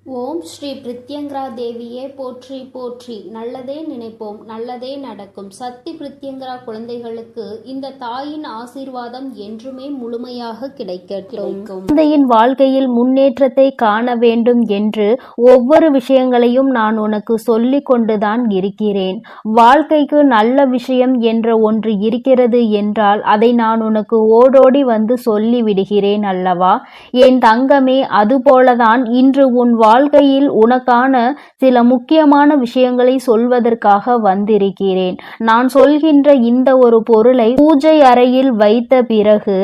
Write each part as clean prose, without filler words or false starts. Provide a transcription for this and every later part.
ஓம் ஸ்ரீ பிரித்யங்கரா தேவியே போற்றி போற்றி. நல்லதே நினைப்போம், நல்லதே நடக்கும். சக்தி பிரித்யங்கரா குழந்தைகளுக்கு இந்த தாயின் ஆசீர்வாதம் என்றுமே முழுமையாக கிடைக்கட்டும். குழந்தையின் வாழ்க்கையில் முன்னேற்றத்தை காண வேண்டும் என்று ஒவ்வொரு விஷயங்களையும் நான் உனக்கு சொல்லிக் கொண்டுதான் இருக்கிறேன். வாழ்க்கைக்கு நல்ல விஷயம் என்ற ஒன்று இருக்கிறது என்றால் அதை நான் உனக்கு ஓடோடி வந்து சொல்லி விடுகிறேன் அல்லவா என் தங்கமே. அதுபோலதான் இன்று உன் வாழ்க்கையில் உனக்கான சில முக்கியமான விஷயங்களை சொல்வதற்காக வந்திருக்கிறேன். நான் சொல்கின்ற இந்த ஒரு பொருளை பூஜை அறையில் வைத்த பிறகு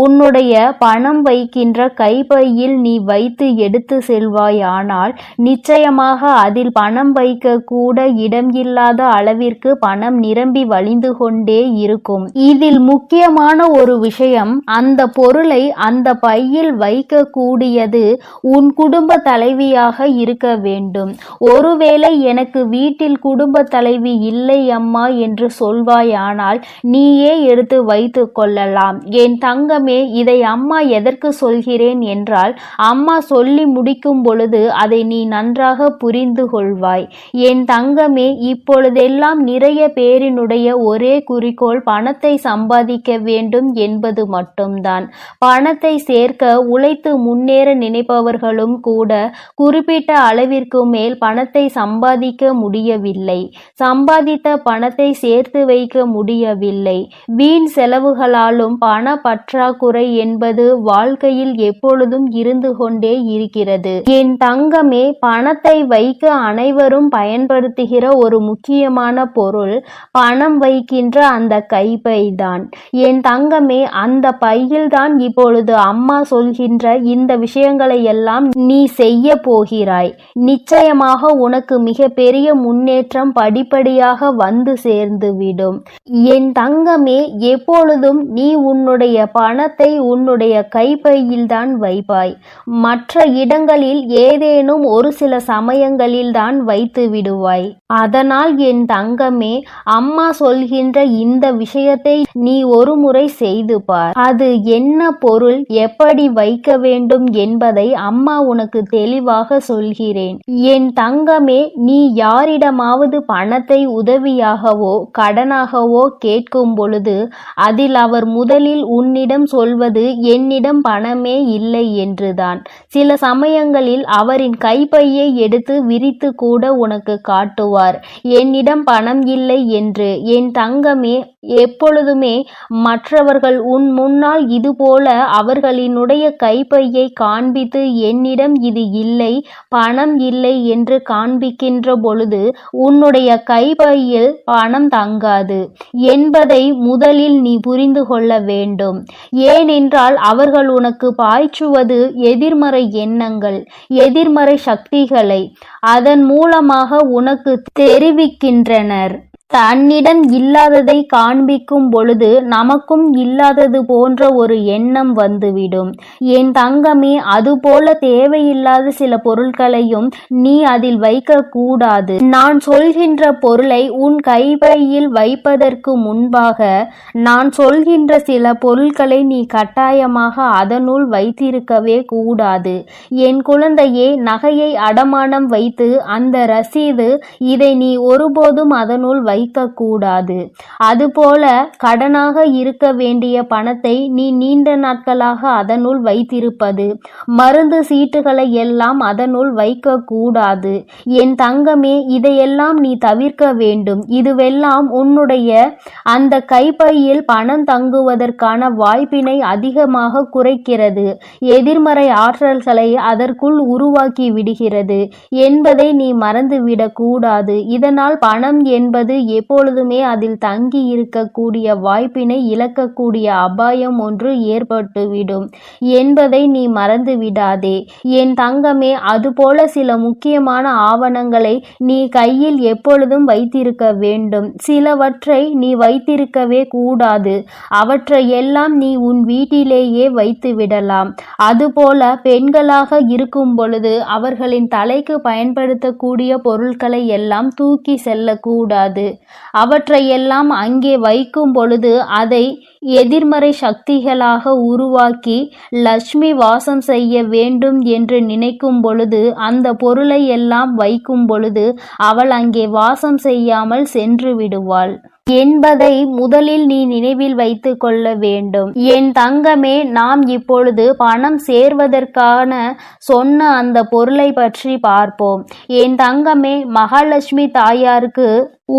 உன்னுடைய பணம் வைக்கின்ற கைப்பையில் நீ வைத்து எடுத்து செல்வாயானால் நிச்சயமாக அதில் பணம் வைக்க கூட இடம் இல்லாத அளவிற்கு பணம் நிரம்பி வழிந்து கொண்டே இருக்கும். இதில் முக்கியமான ஒரு விஷயம், அந்த பொருளை அந்த பையில் வைக்க கூடியது உன் குடும்ப தலைவியாக இருக்க வேண்டும். ஒருவேளை எனக்கு வீட்டில் குடும்ப தலைவி இல்லை அம்மா என்று சொல்வாயானால் நீயே எடுத்து வைத்து கொள்ளலாம். என் தங்கமே, இதை அம்மா எதற்கு சொல்கிறேன் என்றால், அம்மா சொல்லி முடிக்கும் பொழுது அதை நீ நன்றாக புரிந்து கொள்வாய். என் தங்கமே, இப்பொழுதெல்லாம் நிறைய பேரினுடைய ஒரே குறிக்கோள் பணத்தை சம்பாதிக்க வேண்டும் என்பது மட்டும்தான். பணத்தை சேர்க்க உழைத்து முன்னேற நினைப்பவர்களும் கூட குறிப்பிட்ட அளவிற்கு மேல் பணத்தை சம்பாதிக்க முடியவில்லை. சம்பாதித்த பணத்தை சேர்த்து வைக்க முடியவில்லை. வீண் செலவுகளாலும் பண பற்றாக்குறை என்பது வாழ்க்கையில் எப்பொழுதும் இருந்து கொண்டே இருக்கிறது. என் தங்கமே, பணத்தை வைக்க அனைவரும் பயன்படுத்துகிற ஒரு முக்கியமான பொருள் பணம் வைக்கின்ற அந்த கைப்பை தான். என் தங்கமே, அந்த பையில்தான் இப்பொழுது அம்மா சொல்கின்ற இந்த விஷயங்களை எல்லாம் நீ செய்ய போகிறாய். நிச்சயமாக உனக்கு மிக பெரிய முன்னேற்றம் படிப்படியாக வந்து சேர்ந்துவிடும். என் தங்கமே, எப்பொழுதும் நீ உன்னுடைய பணத்தை உன்னுடைய கைப்பையில் தான் வைப்பாய். மற்ற இடங்களில் ஏதேனும் ஒரு சில சமயங்களில் தான் வைத்து விடுவாய். அதனால் என் தங்கமே, அம்மா சொல்கின்ற இந்த விஷயத்தை நீ ஒரு முறை செய்து பார். அது என்ன பொருள், எப்படி வைக்க வேண்டும் என்பதை அம்மா உனக்கு தெளிவாக சொல்கிறேன். என் தங்கமே, நீ யாரிடமாவது பணத்தை உதவியாகவோ கடனாகவோ கேட்கும் பொழுது அதில் அவர் முதலில் உன்னிடம் சொல்வது என்னிடம் பணமே இல்லை என்றுதான். சில சமயங்களில் அவரின் கைப்பையை எடுத்து விரித்து கூட உனக்கு காட்டுவார், என்னிடம் பணம் இல்லை என்று. என் தங்கமே, எப்பொழுதுமே மற்றவர்கள் உன் முன்னால் இதுபோல அவர்களினுடைய கைப்பையை காண்பித்து என்னிடம் இது இல்லை, பணம் இல்லை என்று காண்பிக்கின்ற பொழுது உன்னுடைய கைப்பையில் பணம் தங்காது என்பதை முதலில் நீ புரிந்து கொள்ள வேண்டும். ஏனென்றால் அவர்கள் உனக்கு பாய்ச்சுவது எதிர்மறை எண்ணங்கள், எதிர்மறை சக்திகளை அதன் மூலமாக உனக்கு தெரிவிக்கின்றனர். தன்னிடம் இல்லாததை காண்பிக்கும் பொழுது நமக்கும் இல்லாதது போன்ற ஒரு எண்ணம் வந்துவிடும். என் தங்கமே, அதுபோல தேவையில்லாத சில பொருட்களையும் நீ அதில் வைக்க கூடாது. நான் சொல்கின்ற பொருளை உன் கைப்பையில் வைப்பதற்கு முன்பாக நான் சொல்கின்ற சில பொருட்களை நீ கட்டாயமாக அதனுள் வைத்திருக்கவே கூடாது. என் குழந்தையே, நகையை அடமானம் வைத்து அந்த ரசீது, இதை நீ ஒருபோதும் அதனுள் வைக்கக்கூடாது. அதுபோல கடனாக இருக்க வேண்டிய பணத்தை நீ நீண்ட நாட்களாக அதனுள் வைத்திருப்பது, மருந்து சீட்டுகளை எல்லாம் அதனுள் வைக்க கூடாது. என் தங்கமே, இதையெல்லாம் நீ தவிர்க்க வேண்டும். இதுவெல்லாம் உன்னுடைய அந்த கைப்பையில் பணம் தங்குவதற்கான வாய்ப்பினை அதிகமாக குறைக்கிறது, எதிர்மறை ஆற்றல்களை அதற்குள் உருவாக்கி விடுகிறது என்பதை நீ மறந்துவிடக் கூடாது. இதனால் பணம் என்பது எப்பொழுதுமே அதில் தங்கி இருக்கக்கூடிய வாய்ப்பினை இழக்கக்கூடிய அபாயம் ஒன்று ஏற்பட்டுவிடும் என்பதை நீ மறந்து விடாதே. என் தங்கமே, அதுபோல சில முக்கியமான ஆவணங்களை நீ கையில் எப்பொழுதும் வைத்திருக்க வேண்டும். சிலவற்றை நீ வைத்திருக்கவே கூடாது. அவற்றை எல்லாம் நீ உன் வீட்டிலேயே வைத்து விடலாம். அதுபோல பெண்களாக இருக்கும் பொழுது அவர்களின் தலைக்கு பயன்படுத்தக்கூடிய பொருட்களை எல்லாம் தூக்கி செல்லக்கூடாது. அவற்றையெல்லாம் அங்கே வைக்கும் பொழுது அதை எதிர்மறை சக்திகளாக உருவாக்கி லட்சுமி வாசம் செய்ய வேண்டும் என்று நினைக்கும் பொழுது அந்த பொருளை எல்லாம் வைக்கும் பொழுது அவள் அங்கே வாசம் செய்யாமல் சென்று விடுவாள் என்பதை முதலில் நீ நினைவில் வைத்து கொள்ள வேண்டும். என் தங்கமே, நாம் இப்பொழுது பணம் சேர்வதற்கான சொன்ன அந்த பொருளை பற்றி பார்ப்போம். என் தங்கமே, மகாலட்சுமி தாயாருக்கு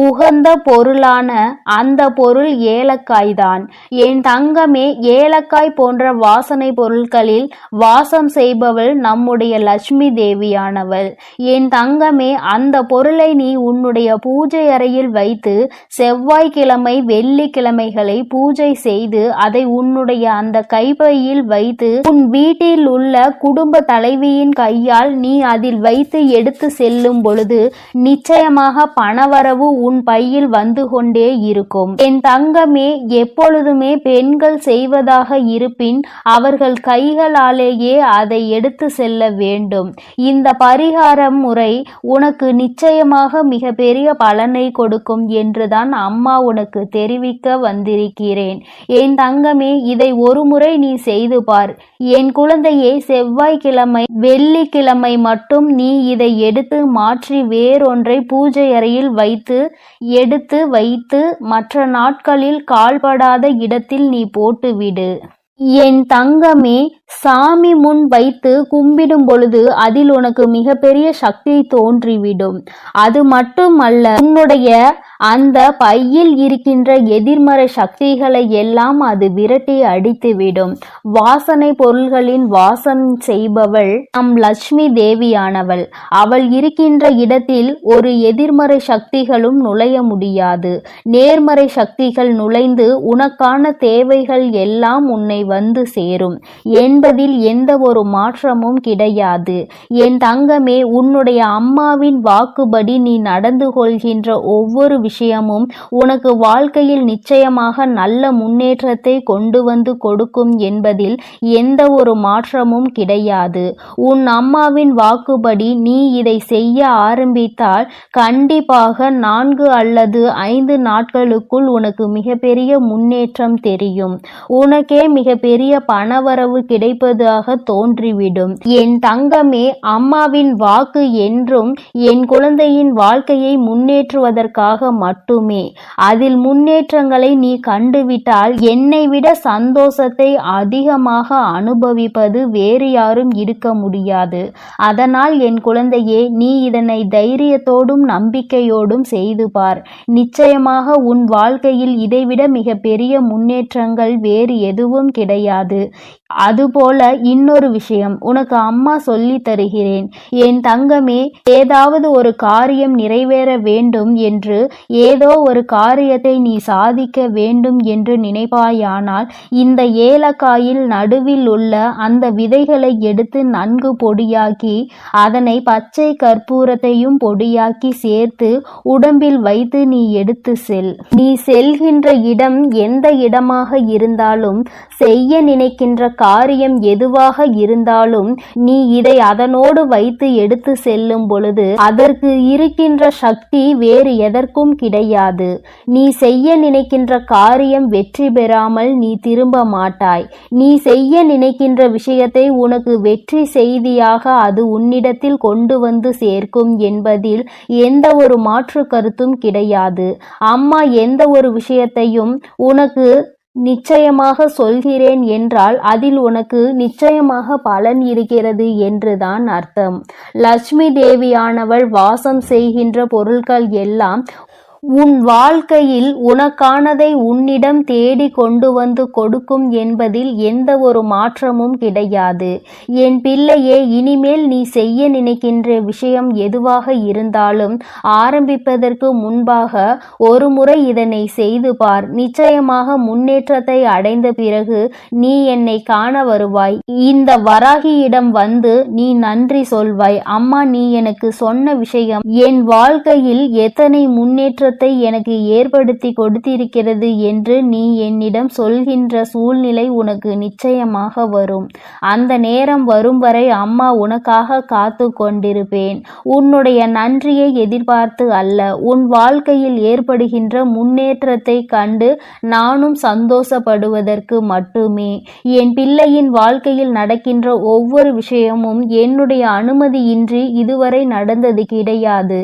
உகந்த பொருளான அந்த பொருள் ஏலக்காய் தான். என் தங்கமே, ஏலக்காய் போன்ற வாசனை பொருட்களில் வாசம் செய்பவள் நம்முடைய லட்சுமி தேவியானவள். என் தங்கமே, அந்த பொருளை நீ உன்னுடைய பூஜை அறையில் வைத்து செவ்வாய்க்கிழமை வெள்ளிக்கிழமைகளை பூஜை செய்து அதை உன்னுடைய அந்த கைப்பையில் வைத்து உன் வீட்டில் உள்ள குடும்ப தலைவியின் கையால் நீ அதில் வைத்து எடுத்து செல்லும் பொழுது நிச்சயமாக பணவரவு உன் பையில் வந்து கொண்டே இருக்கும். என் தங்கமே, எப்பொழுதுமே பெண்கள் செய்வதாக இருப்பின் அவர்கள் கைகளாலேயே அதை எடுத்து செல்ல வேண்டும். இந்த பரிகார முறை உனக்கு நிச்சயமாக மிக பெரிய பலனை கொடுக்கும் என்றுதான் அம்மா உனக்கு தெரிவிக்க வந்திருக்கிறேன். என் தங்கமே, இதை ஒரு முறை நீ செய்து பார். என் குழந்தையே, செவ்வாய்க்கிழமை வெள்ளிக்கிழமை மட்டும் நீ இதை எடுத்து மாற்றி வேறொன்றை பூஜை அறையில் எடுத்து வைத்து மற்ற நாட்களில் கால்படாத இடத்தில் நீ போட்டுவிடு. என் தங்கமே, சாமி முன் வைத்து கும்பிடும் பொழுது அதில் உனக்கு மிகப்பெரிய சக்தி தோன்றிவிடும். அது மட்டுமல்ல, உன்னுடைய அந்த பையில் இருக்கின்ற எதிர்மறை சக்திகளை எல்லாம் அது விரட்டி அடித்துவிடும். வாசனை பொருள்களின் வாசம் செய்பவள் நம் லட்சுமி தேவியானவள். அவள் இருக்கின்ற இடத்தில் ஒரு எதிர்மறை சக்திகளும் நுழைய முடியாது. நேர்மறை சக்திகள் நுழைந்து உனக்கான தேவைகள் எல்லாம் உன்னை வந்து சேரும் என்பதில் எந்த ஒரு மாற்றமும் கிடையாது. என் தங்கமே, உன்னுடைய அம்மாவின் வாக்குப்படி நீ நடந்து கொள்கின்ற ஒவ்வொரு விஷயமும் உனக்கு வாழ்க்கையில் நிச்சயமாக நல்ல முன்னேற்றத்தை கொண்டு வந்து கொடுக்கும் என்பதில் எந்த ஒரு மாற்றமும் கிடையாது. உன் அம்மாவின் வாக்குப்படி நீ இதை செய்ய ஆரம்பித்தால் கண்டிப்பாக 4 அல்லது 5 நாட்களுக்குள் உனக்கு மிகப்பெரிய முன்னேற்றம் தெரியும். உனக்கே மிகப்பெரிய பணவரவு கிடைப்பதாக தோன்றிவிடும். என் தங்கமே, அம்மாவின் வாக்கு என்றும் என் குழந்தையின் வாழ்க்கையை முன்னேற்றுவதற்காக மட்டுமே. அதில் முன்னேற்றங்களை நீ கண்டுவிட்டால் என்னை விட சந்தோஷத்தை அதிகமாக அனுபவிப்பது வேறு யாரும் இருக்க முடியாது. அதனால் என் குழந்தையே, நீ இதனை தைரியத்தோடும் நம்பிக்கையோடும் செய்து பார். நிச்சயமாக உன் வாழ்க்கையில் இதைவிட மிக பெரிய முன்னேற்றங்கள் வேறு எதுவும் கிடையாது. அதுபோல இன்னொரு விஷயம் உனக்கு அம்மா சொல்லி தருகிறேன். என் தங்கமே, ஏதாவது ஒரு காரியம் நிறைவேற வேண்டும் என்று, ஏதோ ஒரு காரியத்தை நீ சாதிக்க வேண்டும் என்று நினைப்பாயானால் இந்த ஏலக்காயில் நடுவில் உள்ள அந்த விதைகளை எடுத்து நன்கு பொடியாக்கி அதனை பச்சை கற்பூரத்தையும் பொடியாக்கி சேர்த்து உடம்பில் வைத்து நீ எடுத்து செல். நீ செல்கின்ற இடம் எந்த இடமாக இருந்தாலும், செய்ய நினைக்கின்ற காரியம் எதுவாக இருந்தாலும், நீ இதை அதனோடு வைத்து எடுத்து செல்லும் பொழுது அதற்கு இருக்கின்ற சக்தி வேறு எதற்கும் கிடையாது. நீ செய்ய நினைக்கின்ற காரியம் வெற்றி பெறாமல் நீ திரும்ப மாட்டாய். நீ செய்ய நினைக்கின்ற விஷயத்தை உனக்கு வெற்றி செய்தியாக அது உன்னிடத்தில் கொண்டு வந்து சேர்க்கும் என்பதில் எந்த ஒரு மாற்று கருத்தும் கிடையாது. அம்மா எந்த ஒரு விஷயத்தையும் உனக்கு நிச்சயமாக சொல்கிறேன் என்றால் அதில் உனக்கு நிச்சயமாக பலன் இருக்கிறது என்றுதான் அர்த்தம். லட்சுமி தேவியானவள் வாசம் செய்கின்ற பொருட்கள் எல்லாம் உன் வாழ்க்கையில் உனக்கானதை உன்னிடம் தேடி கொண்டு வந்து கொடுக்கும் என்பதில் எந்த ஒரு மாற்றமும் கிடையாது. என் பிள்ளையே, இனிமேல் நீ செய்ய நினைக்கின்ற விஷயம் எதுவாக இருந்தாலும் ஆரம்பிப்பதற்கு முன்பாக ஒரு முறை இதனை செய்து பார். நிச்சயமாக முன்னேற்றத்தை அடைந்த பிறகு நீ என்னை காண வருவாய். இந்த வராகியிடம் வந்து நீ நன்றி சொல்வாய். அம்மா, நீ எனக்கு சொன்ன விஷயம் என் வாழ்க்கையில் எத்தனை முன்னேற்ற முன்னேற்றத்தை எனக்கு ஏற்படுத்தி கொடுத்திருக்கிறது என்று நீ என்னிடம் சொல்கின்ற சூழ்நிலை உனக்கு நிச்சயமாக வரும். அந்த நேரம் வரும் வரை அம்மா உனக்காக காத்து கொண்டிருப்பேன். உன்னுடைய நன்றியை எதிர்பார்த்து அல்ல, உன் வாழ்க்கையில் ஏற்படுகின்ற முன்னேற்றத்தை கண்டு நானும் சந்தோஷப்படுவதற்கு மட்டுமே. என் பிள்ளையின் வாழ்க்கையில் நடக்கின்ற ஒவ்வொரு விஷயமும் என்னுடைய அனுமதியின்றி இதுவரை நடந்தது கிடையாது.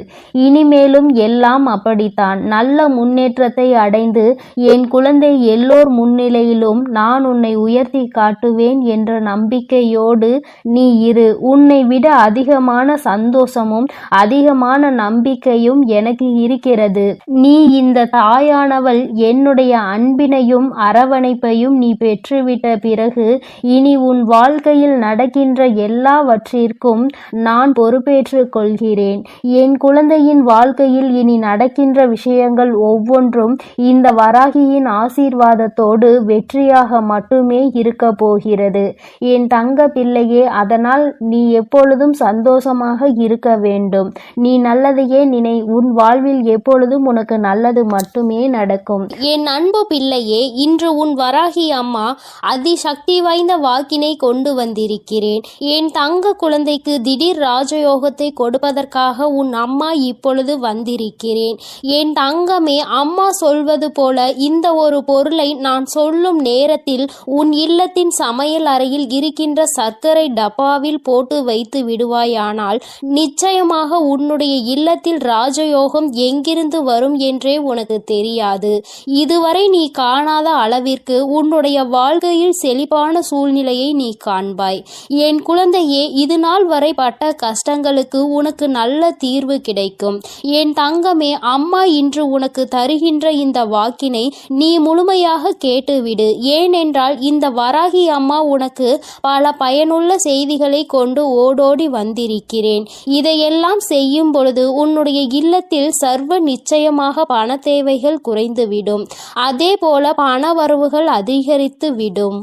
இனிமேலும் எல்லாம் அப்படித்தான். நல்ல முன்னேற்றத்தை அடைந்து என் குழந்தை எல்லோர் முன்னிலையிலும் நான் உன்னை உயர்த்தி காட்டுவேன் என்ற நம்பிக்கையோடு நீ இரு. உன்னை விட அதிகமான சந்தோஷமும் அதிகமான நம்பிக்கையும் எனக்கு இருக்கிறது. நீ இந்த தாயானவள் என்னுடைய அன்பினையும் அரவணைப்பையும் நீ பெற்றுவிட்ட பிறகு இனி உன் வாழ்க்கையில் நடக்கின்ற எல்லாவற்றிற்கும் நான் பொறுப்பேற்றுக் கொள்கிறேன். என் குழந்தையின் வாழ்க்கையில் இனி நடக்கின்ற விஷயங்கள் ஒவ்வொன்றும் இந்த வராகியின் ஆசீர்வாதத்தோடு வெற்றியாக மட்டுமே இருக்க போகிறது என் தங்க பிள்ளையே. அதனால் நீ எப்பொழுதும் சந்தோஷமாக இருக்க வேண்டும். நீ நல்லதையே நினை. உன் வாழ்வில் எப்பொழுதும் உனக்கு நல்லது மட்டுமே நடக்கும். என் அன்பு பிள்ளையே, இன்று உன் வராகி அம்மா அதிசக்தி வாய்ந்த வாக்கினை கொண்டு வந்திருக்கிறேன். என் தங்க குழந்தைக்கு திடீர் ராஜயோகத்தை கொடுப்பதற்காக உன் அம்மா இப்பொழுது வந்திருக்கிறேன். என் தங்கமே, அம்மா சொல்வது போல இந்த ஒரு பொருளை நான் சொல்லும் நேரத்தில் உன் இல்லத்தின் சமையல் அறையில் இருக்கின்ற சர்க்கரை டப்பாவில் போட்டு வைத்து விடுவாயானால் நிச்சயமாக உன்னுடைய இல்லத்தில் ராஜயோகம் எங்கிருந்து வரும் என்றே உனக்கு தெரியாது. இதுவரை நீ காணாத அளவிற்கு உன்னுடைய வாழ்க்கையில் செழிப்பான சூழ்நிலையை நீ காண்பாய். என் குழந்தையே, இது நாள் வரை பட்ட கஷ்டங்களுக்கு உனக்கு நல்ல தீர்வு கிடைக்கும். என் தங்கமே, அம்மா இன்று உனக்கு தருகின்ற இந்த வாக்கினை நீ முழுமையாக கேட்டுவிடு. ஏனென்றால் இந்த வராகி அம்மா உனக்கு பல பயனுள்ள செய்திகளை கொண்டு ஓடோடி வந்திருக்கிறேன். இதையெல்லாம் செய்யும் பொழுது உன்னுடைய இல்லத்தில் சர்வ நிச்சயமாக பண தேவைகள் குறைந்துவிடும். அதே போல பண வரவுகள் அதிகரித்து விடும்.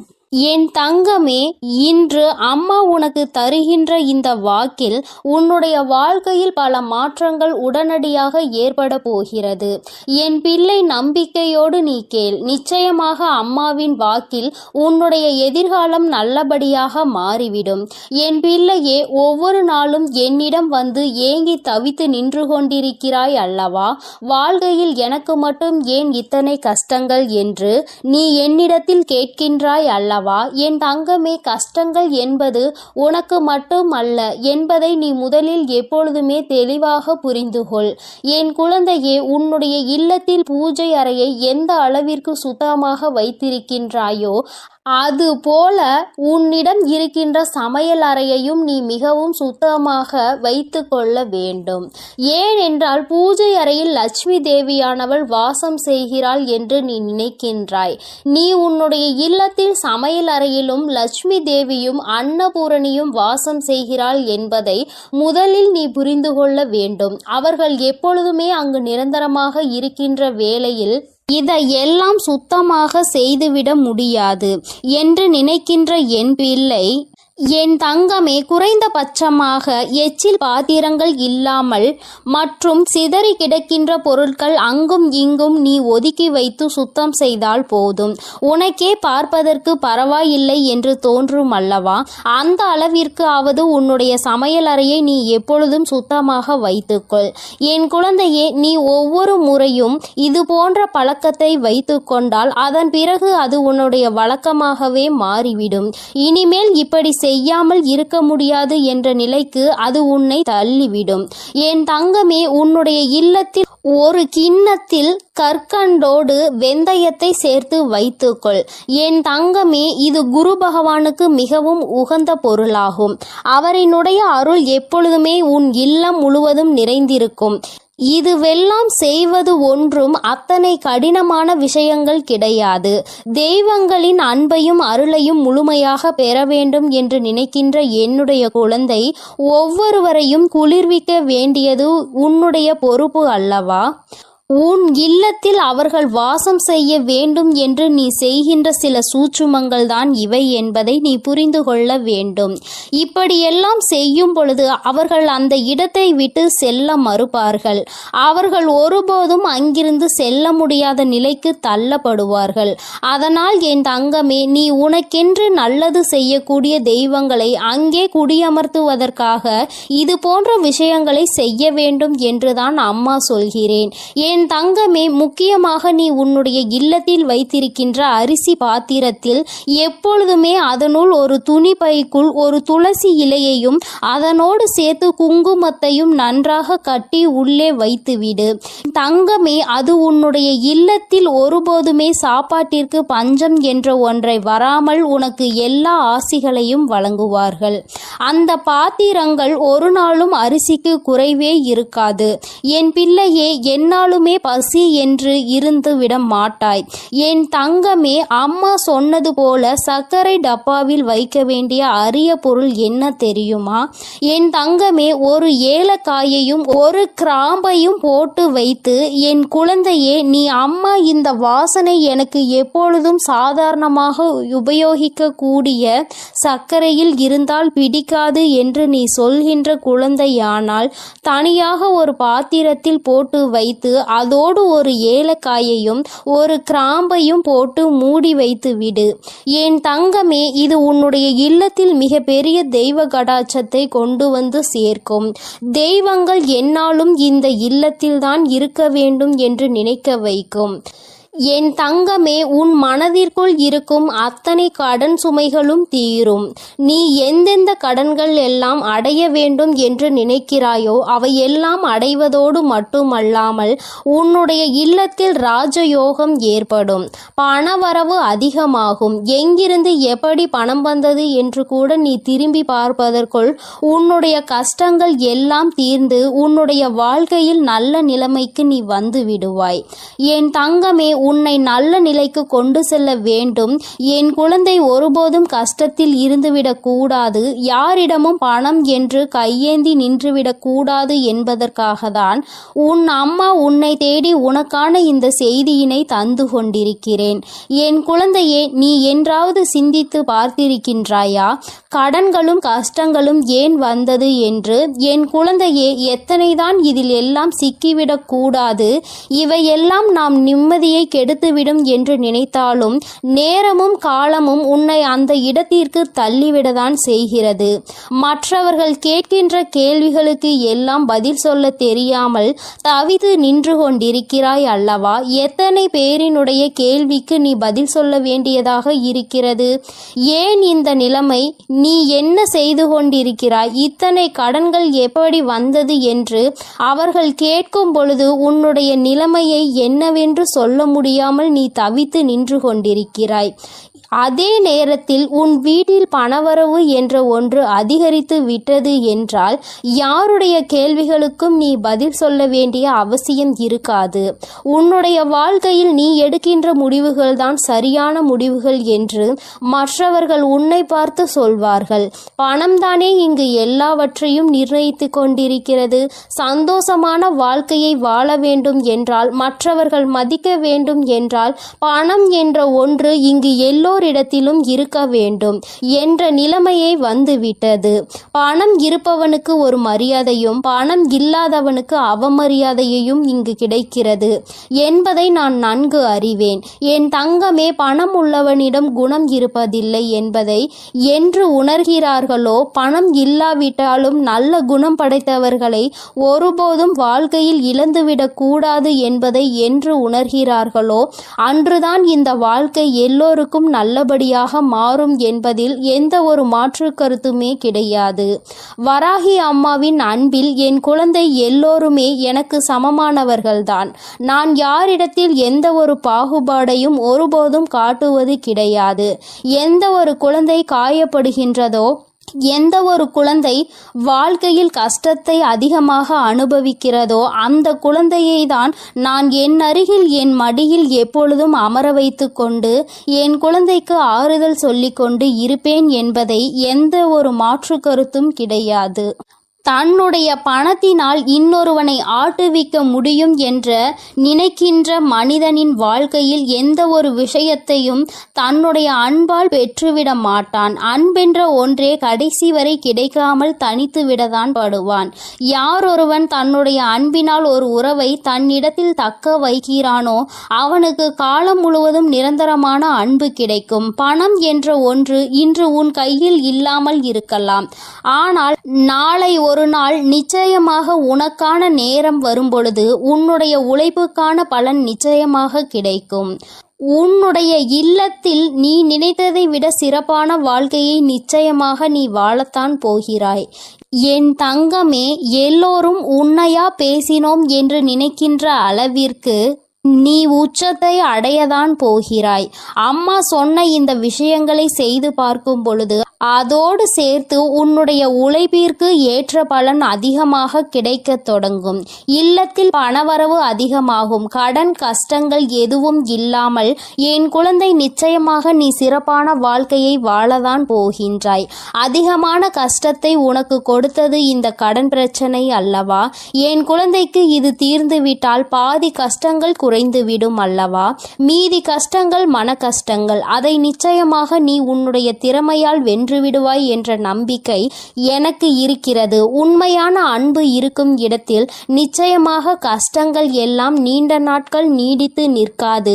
என் தங்கமே, இன்று அம்மா உனக்கு தருகின்ற இந்த வாக்கில் உன்னுடைய வாழ்க்கையில் பல மாற்றங்கள் உடனடியாக ஏற்பட போகிறது. என் பிள்ளை, நம்பிக்கையோடு நீ கேள். நிச்சயமாக அம்மாவின் வாக்கில் உன்னுடைய எதிர்காலம் நல்லபடியாக மாறிவிடும். என் பிள்ளையே, ஒவ்வொரு நாளும் என்னிடம் வந்து ஏங்கி தவித்து நின்று கொண்டிருக்கிறாய் அல்லவா? வாழ்க்கையில் எனக்கு மட்டும் ஏன் இத்தனை கஷ்டங்கள் என்று நீ என்னிடத்தில் கேட்கின்றாய் அல்லவா? என் தங்கமே, கஷ்டங்கள் என்பது உனக்கு மட்டும் அல்ல என்பதை நீ முதலில் எப்பொழுதுமே தெளிவாக புரிந்துகொள். என் குழந்தையே, உன்னுடைய இல்லத்தில் பூஜை அறையை எந்த அளவிற்கு சுத்தமாக வைத்திருக்கின்றாயோ அது போல உன்னிடம் இருக்கின்ற சமையல் அறையையும் நீ மிகவும் சுத்தமாக வைத்து கொள்ள வேண்டும். ஏனென்றால் பூஜை அறையில் லட்சுமி தேவியானவள் வாசம் செய்கிறாள் என்று நீ நினைக்கின்றாய். நீ உன்னுடைய இல்லத்தில் சமையல் அறையிலும் லட்சுமி தேவியும் அன்னபூரணியும் வாசம் செய்கிறாள் என்பதை முதலில் நீ புரிந்து கொள்ள வேண்டும். அவர்கள் எப்பொழுதுமே அங்கு நிரந்தரமாக இருக்கின்ற வேளையில் இதையெல்லாம் சுத்தமாக செய்துவிட முடியாது என்று நினைக்கின்ற என் பிள்ளை, என் தங்கமே, குறைந்தபட்சமாக எச்சில் பாத்திரங்கள் இல்லாமல் மற்றும் சிதறி கிடக்கின்ற பொருட்கள் அங்கும் இங்கும் நீ ஒதுக்கி வைத்து சுத்தம் செய்தால் போதும். உனக்கே பார்ப்பதற்கு பரவாயில்லை என்று தோன்றும் அல்லவா? அந்த அளவிற்கு ஆவது உன்னுடைய சமையல் அறையை நீ எப்பொழுதும் சுத்தமாக வைத்துக்கொள். என் குழந்தையே, நீ ஒவ்வொரு முறையும் இது போன்ற பழக்கத்தை வைத்து கொண்டால் அதன் பிறகு அது உன்னுடைய வழக்கமாகவே மாறிவிடும். இனிமேல் இப்படி செய்யாமல் இருக்க முடியாது என்ற நிலைக்கு அது உன்னை தள்ளிவிடும். என் தங்கமே, உன்னுடைய இல்லத்தில் ஒரு கிண்ணத்தில் கற்கண்டோடு வெந்தயத்தை சேர்த்து வைத்துக்கொள். என் தங்கமே, இது குரு பகவானுக்கு மிகவும் உகந்த பொருளாகும். அவரினுடைய அருள் எப்பொழுதுமே உன் இல்லம் முழுவதும் நிறைந்திருக்கும். இதுவெல்லாம் செய்வது ஒன்றும் அத்தனை கடினமான விஷயங்கள் கிடையாது. தெய்வங்களின் அன்பையும் அருளையும் முழுமையாக பெற வேண்டும் என்று நினைக்கின்ற என்னுடைய குழந்தை, ஒவ்வொருவரையும் குளிர்விக்க வேண்டியது உன்னுடைய பொறுப்பு அல்லவா? உன் இல்லத்தில் அவர்கள் வாசம் செய்ய வேண்டும் என்று நீ செய்கின்ற சில சூட்சுமங்கள் தான் இவை என்பதை நீ புரிந்து கொள்ள வேண்டும். இப்படியெல்லாம் செய்யும் பொழுது அவர்கள் அந்த இடத்தை விட்டு செல்ல மறுப்பார்கள். அவர்கள் ஒருபோதும் அங்கிருந்து செல்ல முடியாத நிலைக்கு தள்ளப்படுவார்கள். அதனால் என் தங்கமே, நீ உனக்கென்று நல்லது செய்யக்கூடிய தெய்வங்களை அங்கே குடியமர்த்துவதற்காக இது போன்ற விஷயங்களை செய்ய வேண்டும் என்றுதான் அம்மா சொல்கிறேன். என் தங்கமே, முக்கியமாக நீ உன்னுடைய இல்லத்தில் வைத்திருக்கின்ற அரிசி பாத்திரத்தில் எப்பொழுதுமே அதனுள் ஒரு துணி பைக்குள் ஒரு துளசி இலையையும் அதனோடு சேர்த்து குங்குமத்தையும் நன்றாக கட்டி உள்ளே வைத்துவிடு. தங்கமே, அது உன்னுடைய இல்லத்தில் ஒருபோதுமே சாப்பாட்டிற்கு பஞ்சம் என்ற ஒன்றை வராமல் உனக்கு எல்லா ஆசிகளையும் வழங்குவார்கள். அந்த பாத்திரங்கள் ஒரு நாளும் அரிசிக்கு குறைவே இருக்காது. என் பிள்ளையே, என்னாலுமே பசி என்று இருந்து விட மாட்டாய். என் தங்கமே, அம்மா சொன்னது போல சர்க்கரை டப்பாவில் வைக்க வேண்டிய அரிய பொருள் என்ன தெரியுமா? என் தங்கமே, ஒரு ஏலக்காயையும் ஒரு கிராம்பையும் போட்டு வைத்து, என் குழந்தையே, நீ அம்மா இந்த வாசனை எனக்கு எப்பொழுதும் சாதாரணமாக உபயோகிக்க கூடிய சர்க்கரையில் இருந்தால் பிடிக்காது என்று நீ சொல்கின்ற குழந்தையானால் தனியாக ஒரு பாத்திரத்தில் போட்டு வைத்து அதோடு ஒரு ஏலக்காயையும் ஒரு கிராம்பையும் போட்டு மூடி வைத்து விடு. என் தங்கமே, இது உன்னுடைய இல்லத்தில் மிக பெரிய தெய்வ கடாட்சத்தை கொண்டு வந்து சேர்க்கும். தெய்வங்கள் என்னாலும் இந்த இல்லத்தில்தான் இருக்க வேண்டும் என்று நினைக்க வைக்கும். என் தங்கமே, உன் மனதிற்குள் இருக்கும் அத்தனை கடன் சுமைகளும் தீரும். நீ எந்தெந்த கடன்கள் எல்லாம் அடைய வேண்டும் என்று நினைக்கிறாயோ அவையெல்லாம் அடைவதோடு மட்டுமல்லாமல் உன்னுடைய இல்லத்தில் ராஜயோகம் ஏற்படும். பணவரவு அதிகமாகும். எங்கிருந்து எப்படி பணம் வந்தது என்று கூட நீ திரும்பி பார்ப்பதற்குள் உன்னுடைய கஷ்டங்கள் எல்லாம் தீர்ந்து உன்னுடைய வாழ்க்கையில் நல்ல நிலைமைக்கு நீ வந்து விடுவாய். என் தங்கமே, உன்னை நல்ல நிலைக்கு கொண்டு செல்ல வேண்டும். என் குழந்தை ஒருபோதும் கஷ்டத்தில் இருந்துவிடக் கூடாது. யாரிடமும் பணம் என்று கையேந்தி நின்றுவிடக் கூடாது என்பதற்காக தான் உன் அம்மா உன்னை தேடி உனக்கான இந்த செய்தியினை தந்து கொண்டிருக்கிறேன். என் குழந்தையே, நீ என்றாவது சிந்தித்து பார்த்திருக்கின்றாயா? கடன்களும் கஷ்டங்களும் ஏன் வந்தது என்று? என் குழந்தையே, எத்தனைதான் இதில் எல்லாம் சிக்கிவிடக் கூடாது. இவையெல்லாம் நாம் நிம்மதியை கெடுத்துவிடும் என்று நினைத்தாலும் நேரமும் காலமும் உன்னை அந்த இடத்திற்கு தள்ளிவிடதான் செய்கிறது. மற்றவர்கள் கேட்கின்ற கேள்விகளுக்கு எல்லாம் பதில் சொல்ல தெரியாமல் தவித்து நின்று கொண்டிருக்கிறாய் அல்லவா? எத்தனை பேரினுடைய கேள்விக்கு நீ பதில் சொல்ல வேண்டியதாக இருக்கிறது? ஏன் இந்த நிலைமை? நீ என்ன செய்து கொண்டிருக்கிறாய்? இத்தனை கடன்கள் எப்படி வந்தது என்று அவர்கள் கேட்கும் பொழுது உன்னுடைய நிலைமையை என்னவென்று சொல்ல முடியாமல் நீ தவித்து நின்று கொண்டிருக்கிறாய். அதே நேரத்தில் உன் வீட்டில் பணவரவு என்ற ஒன்று அதிகரித்து விட்டது என்றால் யாருடைய கேள்விகளுக்கும் நீ பதில் சொல்ல வேண்டிய அவசியம் இருக்காது. உன்னுடைய வாழ்க்கையில் நீ எடுக்கின்ற முடிவுகள் தான் சரியான முடிவுகள் என்று மற்றவர்கள் உன்னை பார்த்து சொல்வார்கள். பணம்தானே இங்கு எல்லாவற்றையும் நிர்ணயித்து கொண்டிருக்கிறது. சந்தோஷமான வாழ்க்கையை வாழ வேண்டும் என்றால், மற்றவர்கள் மதிக்க வேண்டும் என்றால், பணம் என்ற ஒன்று இங்கு எல்லோரிடத்திலும் இருக்க வேண்டும் என்ற நிலைமையை வந்துவிட்டது. பணம் இருப்பவனுக்கு ஒரு மரியாதையும் பணம் இல்லாதவனுக்கு அவமரியாதையையும் இங்கு கிடைக்கிறது என்பதை நான் நன்கு அறிவேன். என் தங்கமே, பணம் உள்ளவனிடம் குணம் இருப்பதில்லை என்பதை என்று உணர்கிறார்களோ, பணம் இல்லாவிட்டாலும் நல்ல குணம் படைத்தவர்களை ஒருபோதும் வாழ்க்கையில் இழந்துவிடக் கூடாது என்பதை என்று உணர்கிறார்களோ அன்றுதான் இந்த வாழ்க்கை எல்லோருக்கும் நல்லபடியாக மாறும் என்பதில் எந்த ஒரு மாற்று கருத்துமே கிடையாது. வராகி அம்மாவின் அன்பில் என் குழந்தை எல்லோருமே எனக்கு சமமானவர்கள்தான். நான் யாரிடத்தில் எந்த ஒரு பாகுபாடையும் ஒருபோதும் காட்டுவது கிடையாது. எந்த ஒரு குழந்தை காயப்படுகின்றதோ, எந்த ஒரு குழந்தை வாழ்க்கையில் கஷ்டத்தை அதிகமாக அனுபவிக்கிறதோ அந்த குழந்தையை தான் நான் என் அருகில் என் மடியில் எப்பொழுதும் அமர வைத்து கொண்டு என் குழந்தைக்கு ஆறுதல் சொல்லிக்கொண்டு இருப்பேன் என்பதை எந்த ஒரு மாற்று கருத்தும் கிடையாது. தன்னுடைய பணத்தினால் இன்னொருவனை ஆட்டுவிக்க முடியும் என்ற நினைக்கின்ற மனிதனின் வாழ்க்கையில் எந்த ஒரு விஷயத்தையும் தன்னுடைய அன்பால் பெற்றுவிட மாட்டான். அன்பென்ற ஒன்றே கடைசி வரை கிடைக்காமல் தனித்து விடத்தான் படுவான். யார் ஒருவன் தன்னுடைய அன்பினால் ஒரு உறவை தன்னிடத்தில் தக்க வைக்கிறானோ அவனுக்கு காலம் முழுவதும் நிரந்தரமான அன்பு கிடைக்கும். பணம் என்ற ஒன்று இன்று உன் கையில் இல்லாமல் இருக்கலாம், ஆனால் நாளை ஒரு நாள் நிச்சயமாக உனக்கான நேரம் வரும்பொழுது உன்னுடைய உழைப்புக்கான பலன் நிச்சயமாக கிடைக்கும். உன்னுடைய இல்லத்தில் நீ நினைத்ததை விட சிறப்பான வாழ்க்கையை நிச்சயமாக நீ வாழத்தான் போகிறாய். என் தங்கமே, எல்லோரும் உன்னையா பேசினோம் என்று நினைக்கின்ற அளவிற்கு நீ உச்சத்தை அடையதான் போகிறாய். அம்மா சொன்ன இந்த விஷயங்களை செய்து பார்க்கும் பொழுது அதோடு சேர்த்து உன்னுடைய உழைப்பிற்கு ஏற்ற பலன் அதிகமாக கிடைக்க தொடங்கும். இல்லத்தில் பணவரவு அதிகமாகும். கடன் கஷ்டங்கள் எதுவும் இல்லாமல் என் குழந்தை நிச்சயமாக நீ சிறப்பான வாழ்க்கையை வாழதான் போகின்றாய். அதிகமான கஷ்டத்தை உனக்கு கொடுத்தது இந்த கடன் பிரச்சனை அல்லவா? என் குழந்தைக்கு இது தீர்ந்துவிட்டால் பாதி கஷ்டங்கள் குறைந்துவிடும் அல்லவா? மீதி கஷ்டங்கள் மன கஷ்டங்கள். அதை நிச்சயமாக நீ உன்னுடைய திறமையால் வென்று விடுவாய் என்ற நம்பிக்கை எனக்கு இருக்கிறது. உண்மையான அன்பு இருக்கும் இடத்தில் நிச்சயமாக கஷ்டங்கள் எல்லாம் நீண்ட நாட்கள் நீடித்து நிற்காது.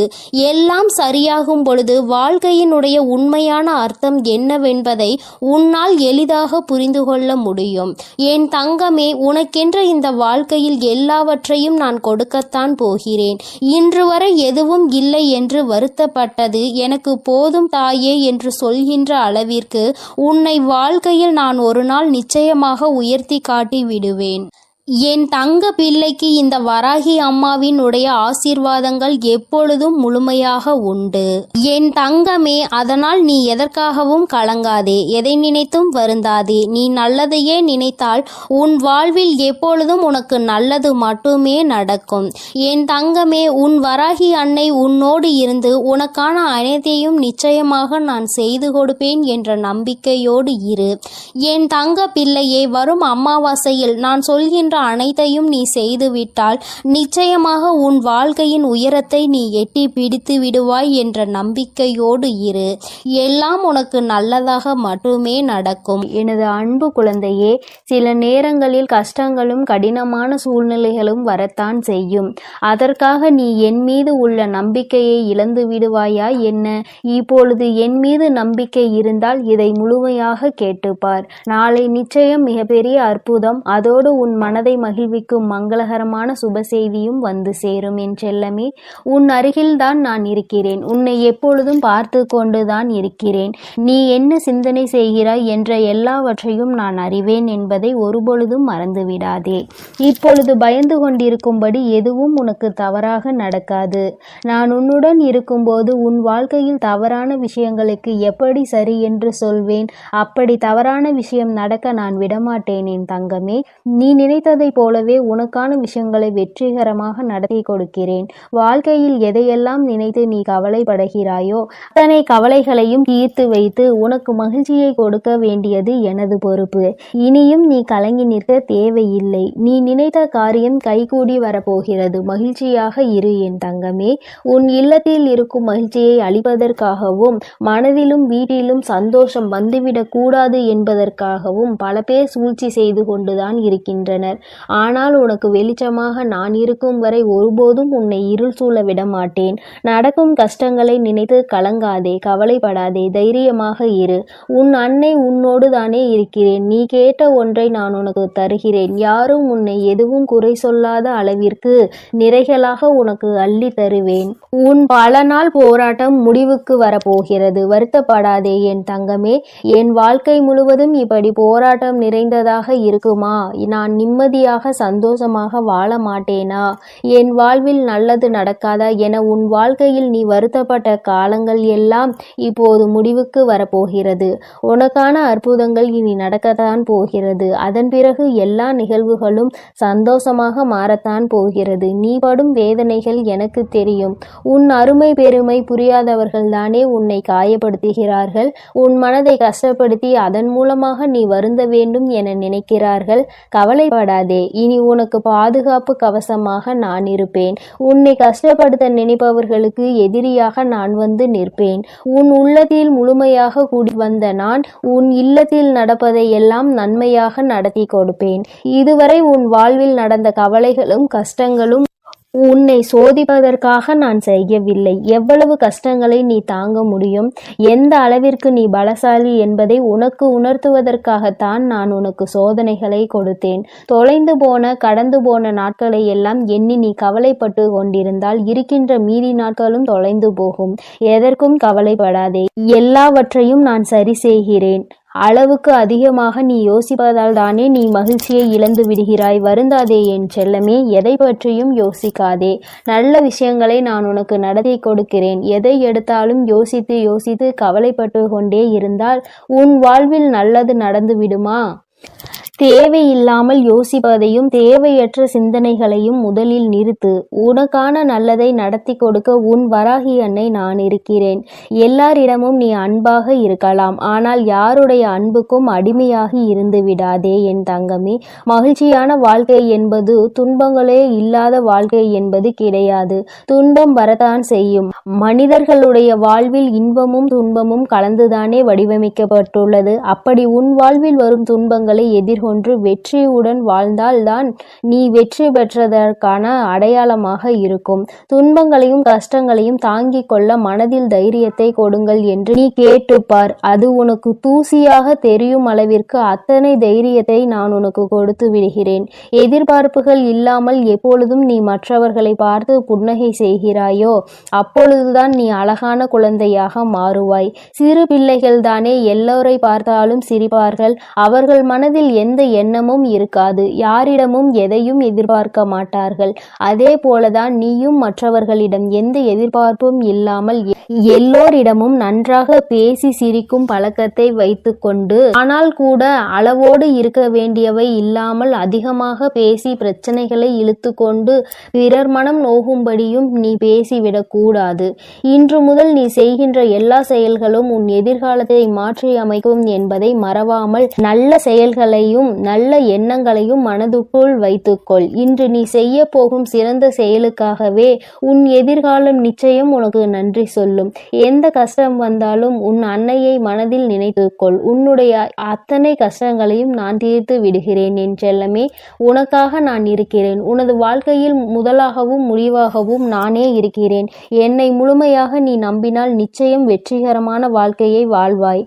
எல்லாம் சரியாகும் பொழுது வாழ்க்கையினுடைய உண்மையான அர்த்தம் என்னவென்பதை உன்னால் எளிதாக புரிந்து கொள்ள முடியும். என் தங்கமே, உனக்கென்ற இந்த வாழ்க்கையில் எல்லாவற்றையும் நான் கொடுக்கத்தான் போகிறேன். இன்று வரை எதுவும் இல்லை என்று வருத்தப்பட்டது எனக்கு போதும் தாயே என்று சொல்கின்ற அளவிற்கு உன்னை வாழ்க்கையில் நான் ஒரு நாள் நிச்சயமாக உயர்த்தி காட்டி விடுவேன். என் தங்க பிள்ளைக்கு இந்த வராகி அம்மாவின் உடைய ஆசீர்வாதங்கள் எப்பொழுதும் முழுமையாக உண்டு. என் தங்கமே, அதனால் நீ எதற்காகவும் கலங்காதே, எதை நினைத்தும் வருந்தாதே. நீ நல்லதையே நினைத்தால் உன் வாழ்வில் எப்பொழுதும் உனக்கு நல்லது மட்டுமே நடக்கும். என் தங்கமே, உன் வராகி அன்னை உன்னோடு இருந்து உனக்கான அனைத்தையும் நிச்சயமாக நான் செய்து கொடுப்பேன் என்ற நம்பிக்கையோடு இரு. என் தங்க பிள்ளையே, வரும் அமாவாசையில் நான் சொல்கின்ற அனைத்தையும் நீ செய்துவிட்டால் நிச்சயமாக உன் வாழ்க்கையின் உயரத்தை நீ எட்டி பிடித்து விடுவாய் என்ற நம்பிக்கையோடு இரு. எல்லாம் உனக்கு நல்லதாக மட்டுமே நடக்கும். எனது அன்பு குழந்தையே, சில நேரங்களில் கஷ்டங்களும் கடினமான சூழ்நிலைகளும் வரத்தான் செய்யும். அதற்காக நீ என் மீது உள்ள நம்பிக்கையை இழந்து விடுவாயா என்ன? இப்பொழுது என் மீது நம்பிக்கை இருந்தால் இதை முழுமையாக கேட்டுப்பார். நாளை நிச்சயம் மிகப்பெரிய அற்புதம், அதோடு உன் மனதை மகிழ்விக்கும் மங்களகரமான சுப செய்தியும் வந்து சேரும். என் செல்லமே, உன் அருகில்தான் நான் இருக்கிறேன். உன்னை எப்பொழுதும் பார்த்து கொண்டுதான் இருக்கிறேன். நீ என்ன சிந்தனை செய்கிறாய் என்ற எல்லாவற்றையும் நான் அறிவேன் என்பதை ஒருபொழுதும் மறந்துவிடாதே. இப்பொழுது பயந்து கொண்டிருக்கும்படி எதுவும் உனக்கு தவறாக நடக்காது. நான் உன்னுடன் இருக்கும்போது உன் வாழ்க்கையில் தவறான விஷயங்களுக்கு எப்படி சரி என்று சொல்வேன்? அப்படி தவறான விஷயம் நடக்க நான் விடமாட்டேன். என் தங்கமே, நீ நினைத்ததை போலவே உனக்கான விஷயங்களை வெற்றிகரமாக நடத்தி கொடுக்கிறேன். வாழ்க்கையில் எதையெல்லாம் நினைத்து நீ கவலைப்படுகிறாயோ அத்தனை கவலைகளையும் தீர்த்து வைத்து உனக்கு மகிழ்ச்சியை கொடுக்க வேண்டியது எனது பொறுப்பு. இனியும் நீ கலங்கி நிற்க தேவையில்லை. நீ நினைத்த காரியம் கைகூடி வரப்போகிறது. மகிழ்ச்சியாக இரு என் தங்கமே. உன் இல்லத்தில் இருக்கும் மகிழ்ச்சியை அளிப்பதற்காகவும் மனதிலும் வீட்டிலும் சந்தோஷம் வந்துவிடக் கூடாது என்பதற்காகவும் பல பேர் சூழ்ச்சி செய்து கொண்டுதான் இருக்கின்றனர். ஆனால் உனக்கு வெளிச்சமாக நான் இருக்கும் வரை ஒருபோதும் உன்னை இருள் சூழ விட மாட்டேன். நடக்கும் கஷ்டங்களை நினைத்து கலங்காதே, கவலைப்படாதே, தைரியமாக இரு. உன் அன்னை உன்னோடு தானே இருக்கிறேன். நீ கேட்ட ஒன்றை நான் உனக்கு தருகிறேன். யாரும் உன்னை எதுவும் குறை சொல்லாத அளவிற்கு நிறைகளாக உனக்கு அள்ளி தருவேன். உன் பல நாள் போராட்டம் முடிவுக்கு வரப்போகிறது. வருத்தப்படாதே என் தங்கமே. என் வாழ்க்கை முழுவதும் இப்படி போராட்டம் நிறைந்ததாக இருக்குமா? நான் நிம்மதி நிம்மதியாக சந்தோஷமாக வாழ மாட்டேனா? என் வாழ்வில் நல்லது நடக்காதா என உன் வாழ்க்கையில் நீ வருத்தப்பட்ட காலங்கள் எல்லாம் இப்போது முடிவுக்கு வரப்போகிறது. உனக்கான அற்புதங்கள் இனி நடக்கத்தான் போகிறது. அதன் பிறகு எல்லா நிகழ்வுகளும் சந்தோஷமாக மாறத்தான் போகிறது. நீ படும் வேதனைகள் எனக்கு தெரியும். உன் அருமை பெருமை புரியாதவர்கள் தானே உன்னை காயப்படுத்துகிறார்கள். உன் மனதை கஷ்டப்படுத்தி அதன் மூலமாக நீ வருந்த வேண்டும் என நினைக்கிறார்கள். கவலைப்படாதே, இனி உனக்கு பாதுகாப்பு கவசமாக நான் இருப்பேன். உன்னை கஷ்டப்படுத்த நினைப்பவர்களுக்கு எதிரியாக நான் வந்து நிற்பேன். உன் உள்ளத்தில் முழுமையாக கூடி வந்த நான் உன் இல்லத்தில் நடப்பதை எல்லாம் நன்மையாக நடத்தி கொடுப்பேன். இதுவரை உன் வாழ்வில் நடந்த கவலைகளும் கஷ்டங்களும் உன்னை சோதிப்பதற்காக நான் செய்யவில்லை. எவ்வளவு கஷ்டங்களை நீ தாங்க முடியும், எந்த அளவிற்கு நீ பலசாலி என்பதை உனக்கு உணர்த்துவதற்காகத்தான் நான் உனக்கு சோதனைகளை கொடுத்தேன். தொலைந்து போன கடந்து போன நாட்களை எல்லாம் எண்ணி நீ கவலைப்பட்டு கொண்டிருந்தால் இருக்கின்ற மீதி நாட்களும் தொலைந்து போகும். எதற்கும் கவலைப்படாதே, எல்லாவற்றையும் நான் சரி செய்கிறேன். அளவுக்கு அதிகமாக நீ யோசிப்பதால் தானே நீ மகிழ்ச்சியை இழந்து விடுகிறாய். வருந்தாதே என் செல்லமே, எதை பற்றியும் யோசிக்காதே. நல்ல விஷயங்களை நான் உனக்கு நடத்தி கொடுக்கிறேன். எதை எடுத்தாலும் யோசித்து யோசித்து கவலைப்பட்டு கொண்டே இருந்தால் உன் வாழ்வில் நல்லது நடந்து விடுமா? தேவையில்லாமல் யோசிப்பதையும் தேவையற்ற சிந்தனைகளையும் முதலில் நிறுத்து. உனக்கான நல்லதை நடத்தி கொடுக்க உன் வராகி அன்னை நான் இருக்கிறேன். எல்லாரிடமும் நீ அன்பாக இருக்கலாம், ஆனால் யாருடைய அன்புக்கும் அடிமையாகி இருந்து விடாதே என் தங்கமே. மகிழ்ச்சியான வாழ்க்கை என்பது துன்பங்களே இல்லாத வாழ்க்கை என்பது கிடையாது. துன்பம் வரத்தான் செய்யும். மனிதர்களுடைய வாழ்வில் இன்பமும் துன்பமும் கலந்துதானே வடிவமைக்கப்பட்டுள்ளது. அப்படி உன் வாழ்வில் வரும் துன்பங்களை எதிர்கொண்டு வெற்றியுடன் வாழ்ந்தால்தான் நீ வெற்றி பெற்றதற்கான அடையாளமாக இருக்கும். துன்பங்களையும் கஷ்டங்களையும் தாங்கிக் கொள்ள மனதில் தைரியத்தை கொடுங்கள் என்று நீ கேட்டுப்பார். அது உனக்கு தூசியாக தெரியும் அளவிற்கு அத்தனை தைரியத்தை நான் உனக்கு கொடுத்து விடுகிறேன். எதிர்பார்ப்புகள் இல்லாமல் எப்பொழுதும் நீ மற்றவர்களை பார்த்து புன்னகை செய்கிறாயோ அப்பொழுதுதான் நீ அழகான குழந்தையாக மாறுவாய். சிறு பிள்ளைகள் தானே எல்லோரை பார்த்தாலும் சிரிப்பார்கள். அவர்கள் மனதில் எந்த எண்ணமும் இருக்காது. யாரிடமும் எதையும் எதிர்பார்க்க மாட்டார்கள். அதே போலதான் நீயும் மற்றவர்களிடம் எந்த எதிர்பார்ப்பும் இல்லாமல் எல்லோரிடமும் நன்றாக பேசி சிரிக்கும் பழக்கத்தை வைத்துக்கொண்டு, ஆனால் கூட அளவோடு இருக்க வேண்டியவை இல்லாமல் அதிகமாக பேசி பிரச்சனைகளை இழுத்து கொண்டு பிறர் மனம் நோகும்படியும் நீ பேசிவிடக் கூடாது. இன்று முதல் நீ செய்கின்ற எல்லா செயல்களும் உன் எதிர்காலத்தை மாற்றி அமைக்கும் என்பதை மறவாமல் நல்ல செயல்களையும் நல்ல எண்ணங்களையும் மனதுக்குள் வைத்துக்கொள். இன்று நீ செய்ய போகும் சிறந்த செயலுக்காகவே உன் எதிர்காலம் நிச்சயம் உனக்கு நன்றி சொல்லும். எந்த கஷ்டம் வந்தாலும் உன் அன்னையை மனதில் நினைத்துக்கொள். உன்னுடைய அத்தனை கஷ்டங்களையும் நான் தீர்த்து விடுகிறேன் என் செல்லமே. உனக்காக நான் இருக்கிறேன். உனது வாழ்க்கையில் முதலாகவும் முடிவாகவும் நானே இருக்கிறேன். என்னை முழுமையாக நீ நம்பினால் நிச்சயம் வெற்றிகரமான வாழ்க்கையை வாழ்வாய்.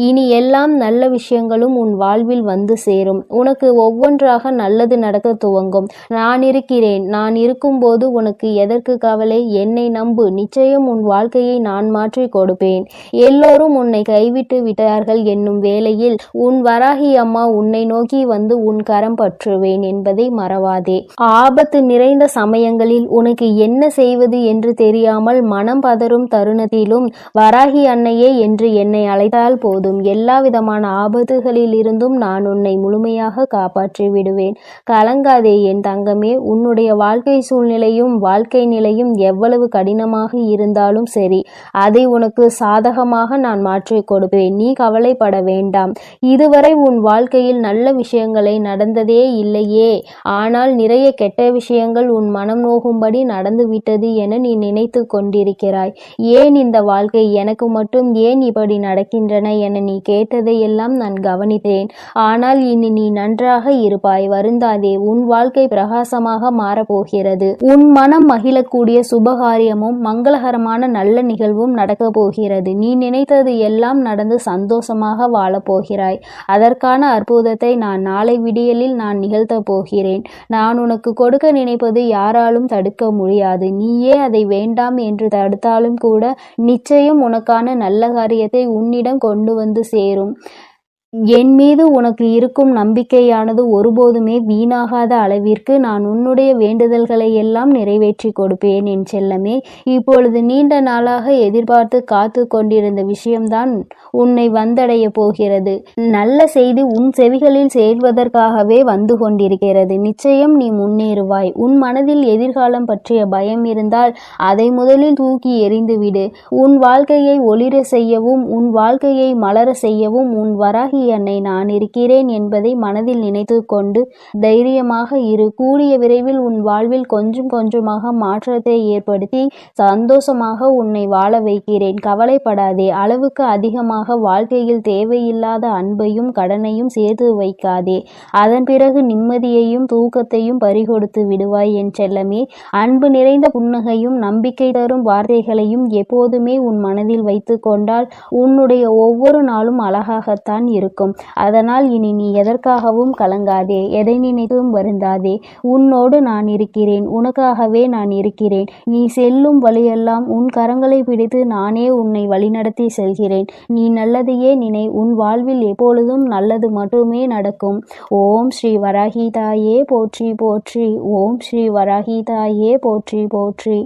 இனி எல்லாம் நல்ல விஷயங்களும் உன் வாழ்வில் வந்து சேரும். உனக்கு ஒவ்வொன்றாக நல்லது நடக்க துவங்கும். நான் இருக்கிறேன். நான் இருக்கும்போது உனக்கு எதற்கு கவலை? என்னை நம்பு. நிச்சயம் உன் வாழ்க்கையை நான் மாற்றி கொடுப்பேன். எல்லோரும் உன்னை கைவிட்டு விட்டார்கள் என்னும் வேளையில் உன் வராகி அம்மா உன்னை நோக்கி வந்து உன் கரம் பற்றுவேன் என்பதை மறவாதே. ஆபத்து நிறைந்த சமயங்களில் உனக்கு என்ன செய்வது என்று தெரியாமல் மனம் பதறும் தருணத்திலும் வராகி அன்னையே என்று என்னை அழைத்தால் போதும். எல்லா விதமான ஆபத்துகளில் இருந்தும் நான் உன்னை முழுமையாக காப்பாற்றி விடுவேன். கலங்காதே என் தங்கமே. உன்னுடைய வாழ்க்கை சூழ்நிலையும் வாழ்க்கை நிலையும் எவ்வளவு கடினமாக இருந்தாலும் சரி, அதை உனக்கு சாதகமாக நான் மாற்றிக் கொடுப்பேன். நீ கவலைப்பட வேண்டாம். இதுவரை உன் வாழ்க்கையில் நல்ல விஷயங்களை நடந்ததே இல்லையே, ஆனால் நிறைய கெட்ட விஷயங்கள் உன் மனம் நோகும்படி நடந்துவிட்டது என நீ நினைத்து கொண்டிருக்கிறாய். ஏன் இந்த வாழ்க்கை எனக்கு மட்டும் ஏன் இப்படி நடக்கின்றன என நீ கேட்டதையெல்லாம் நான் கவனித்தேன். ஆனால் இனி நீ நன்றாக இருப்பாய். வருந்தாதே. உன் வாழ்க்கை பிரகாசமாக மாறப்போகிறது. உன் மனம் மகிழக்கூடிய சுபகாரியமும் மங்களகரமான நல்ல நிகழ்வும் நடக்கப் போகிறது. நீ நினைத்தது எல்லாம் நடந்து சந்தோஷமாக வாழப்போகிறாய். அதற்கான அற்புதத்தை நான் நாளை விடியலில் நான் நிகழ்த்தப் போகிறேன். நான் உனக்கு கொடுக்க நினைப்பது யாராலும் தடுக்க முடியாது. நீயே அதை வேண்டாம் என்று தடுத்தாலும் கூட நிச்சயம் உனக்கான நல்ல காரியத்தை உன்னிடம் கொண்டு வந்து சேரும். என் மீது உனக்கு இருக்கும் நம்பிக்கையானது ஒருபோதுமே வீணாகாத அளவிற்கு நான் உன்னுடைய வேண்டுதல்களை எல்லாம் நிறைவேற்றி கொடுப்பேன் என் செல்லமே. இப்பொழுது நீண்ட நாளாக எதிர்பார்த்து காத்து கொண்டிருந்த விஷயம்தான் உன்னை வந்தடைய போகிறது. நல்ல செய்தி உன் செவிகளில் சேர்வதற்காகவே வந்து கொண்டிருக்கிறது. நிச்சயம் நீ முன்னேறுவாய். உன் மனதில் எதிர்காலம் பற்றிய பயம் இருந்தால் அதை முதலில் தூக்கி எறிந்துவிடு. உன் வாழ்க்கையை ஒளிர செய்யவும் உன் வாழ்க்கையை மலர செய்யவும் உன் வராகி அன்னை நான் இருக்கிறேன் என்பதை மனதில் நினைத்து கொண்டு தைரியமாக இரு. கூடிய விரைவில் உன் வாழ்வில் கொஞ்சம் கொஞ்சமாக மாற்றத்தை ஏற்படுத்தி சந்தோஷமாக உன்னை வாழ வைக்கிறேன். கவலைப்படாதே. அளவுக்கு அதிகமாக வாழ்க்கையில் தேவையில்லாத அன்பையும் கடனையும் சேர்த்து வைக்காதே. அதன் பிறகு நிம்மதியையும் தூக்கத்தையும் பறிகொடுத்து விடுவாய் என் செல்லமே. அன்பு நிறைந்த புன்னகையும் நம்பிக்கை தரும் வார்த்தைகளையும் எப்போதுமே உன் மனதில் வைத்து கொண்டால் உன்னுடைய ஒவ்வொரு நாளும் அழகாகத்தான் இருக்கும். அதனால் இனி நீ எதற்காகவும் கலங்காதே. எதை நினைத்தும் வருந்தாதே. உன்னோடு நான் இருக்கிறேன். உனக்காகவே நான் இருக்கிறேன். நீ செல்லும் வழியெல்லாம் உன் கரங்களை பிடித்து நானே உன்னை வழிநடத்தி செல்கிறேன். நீ நல்லதையே நினை. உன் வாழ்வில் எப்பொழுதும் நல்லது மட்டுமே நடக்கும். ஓம் ஸ்ரீ வராகி தாயே போற்றி போற்றி. ஓம் ஸ்ரீ வராகி தாயே போற்றி போற்றி.